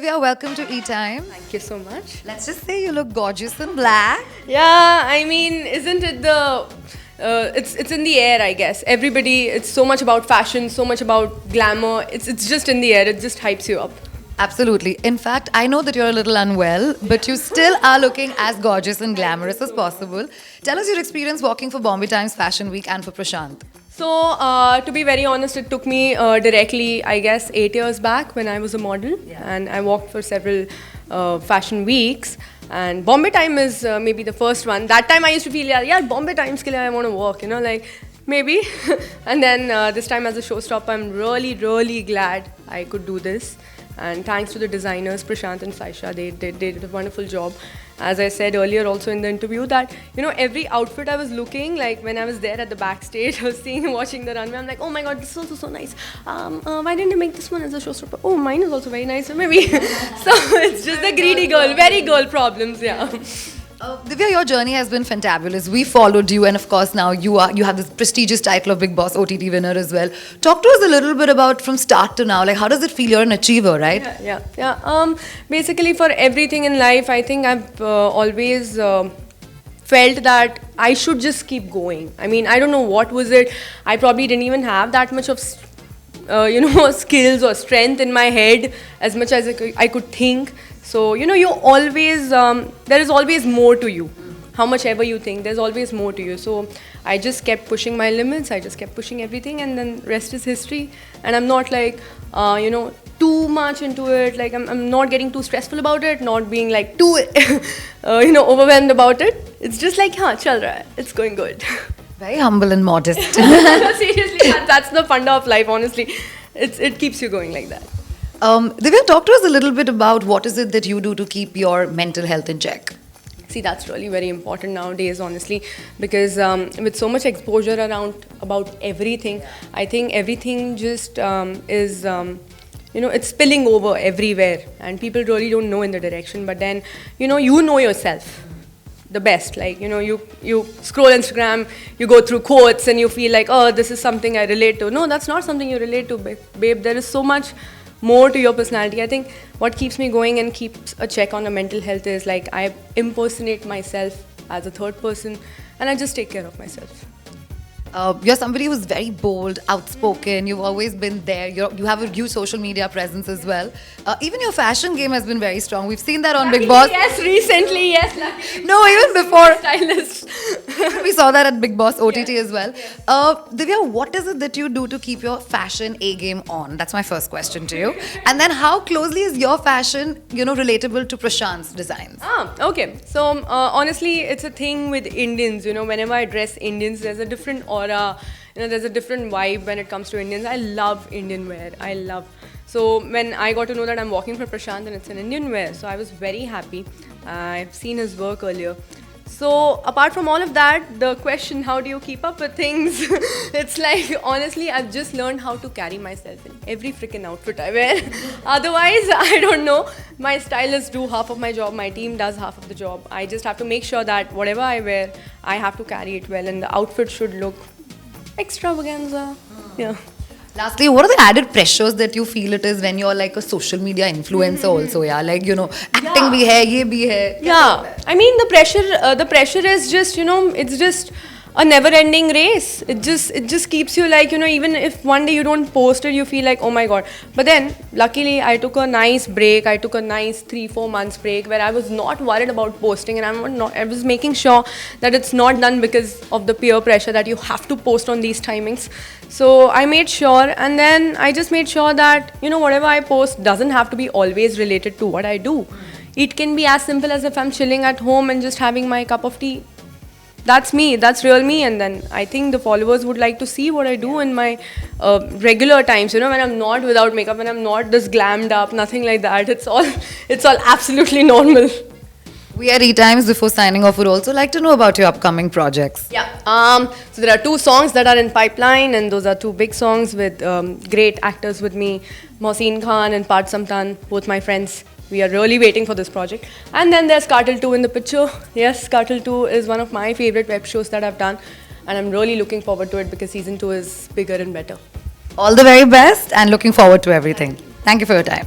Divya, welcome to E-Time. Thank you so much. Let's just say you look gorgeous in black. Yeah, I mean, isn't it the? It's in the air, I guess. Everybody, it's so much about fashion, so much about glamour. It's just in the air. It just hypes you up. Absolutely. In fact, I know that you're a little unwell, but you still are looking as gorgeous and glamorous as possible. Tell us your experience walking for Bombay Times Fashion Week and for Prashant. So, to be very honest, it took me directly, I guess, 8 years back when I was a model, and I walked for several fashion weeks. And Bombay Time is maybe the first one. That time I used to feel, yeah, Bombay Times ke liye I want to walk, like maybe. And then this time as a showstopper, I'm really, really glad I could do this. And thanks to the designers, Prashant and Saisha, they did a wonderful job. As I said earlier also in the interview that, every outfit I was looking, like when I was there at the backstage, I was watching the runway, I'm like, oh my god, this is also so nice. Why didn't you make this one as a showstopper? Oh, mine is also very nice, so maybe. So it's just the greedy girl, very girl problems, yeah. Divya, your journey has been fantabulous. We followed you, and of course now you have this prestigious title of Big Boss OTT winner as well. Talk to us a little bit about from start to now. Like, how does it feel? You're an achiever, right? Yeah. Basically, for everything in life, I think I've always felt that I should just keep going. I mean, I don't know what was it. I probably didn't even have that much of skills or strength in my head as much as I could think. So, you always, there is always more to you. How much ever you think, there's always more to you. So, I just kept pushing my limits, I just kept pushing everything, and then rest is history. And I'm not like, too much into it. Like, I'm not getting too stressful about it, not being like too, overwhelmed about it. It's just like, chal raha hai. It's going good. Very humble and modest. Seriously, that's the funda of life, honestly. It keeps you going like that. Divya, talk to us a little bit about what is it that you do to keep your mental health in check. See, that's really very important nowadays, honestly, because with so much exposure around about everything, I think everything just is, it's spilling over everywhere, and people really don't know in the direction. But then, you know yourself the best. Like, you scroll Instagram, you go through quotes, and you feel like, oh, this is something I relate to. No, that's not something you relate to, babe. There is so much more to your personality. I think what keeps me going and keeps a check on the mental health is like I impersonate myself as a third person, and I just take care of myself. You're somebody who's very bold, outspoken. You've always been there. You have a huge social media presence as well. Even your fashion game has been very strong. We've seen that on Big Boss. Yes, recently, yes. Luckily. No, even before. Stylist. We saw that at Big Boss OTT as well. Yes. Divya, what is it that you do to keep your fashion A game on? That's my first question to you. And then how closely is your fashion, relatable to Prashant's designs? Okay. So, honestly, it's a thing with Indians. Whenever I dress Indians, there's a different aura. There's a different vibe when it comes to Indians. I love Indian wear. So when I got to know that I'm walking for Prashant and it's an Indian wear, so I was very happy. I've seen his work earlier. So apart from all of that, the question, how do you keep up with things? It's like, honestly, I've just learned how to carry myself in every freaking outfit I wear. Otherwise, I don't know. My stylists do half of my job, my team does half of the job. I just have to make sure that whatever I wear, I have to carry it well, and the outfit should look extravaganza. Yeah. Lastly, what are the added pressures that you feel it is when you're like a social media influencer also, yeah? Like, acting bhi hai, ye bhi hai. Yeah. I mean, the pressure is just, it's just a never-ending race. It just keeps you like, even if one day you don't post it, you feel like, oh my god. But then, luckily, I took a nice break. I took a nice 3-4 months break where I was not worried about posting, and I was making sure that it's not done because of the peer pressure that you have to post on these timings. So I made sure, and then I just made sure that, whatever I post doesn't have to be always related to what I do. It can be as simple as if I'm chilling at home and just having my cup of tea. That's me, that's real me, and then I think the followers would like to see what I do in my regular times, when I'm not without makeup, when I'm not this glammed up, nothing like that. It's all absolutely normal. We at E-Times, before signing off, would also like to know about your upcoming projects. Yeah. So there are 2 songs that are in pipeline, and those are 2 big songs with great actors with me, Mohsin Khan and Parth Samtan, both my friends. We are really waiting for this project. And then there's Cartel 2 in the picture. Yes, Cartel 2 is one of my favorite web shows that I've done, and I'm really looking forward to it because season 2 is bigger and better. All the very best, and looking forward to everything. Thank you for your time.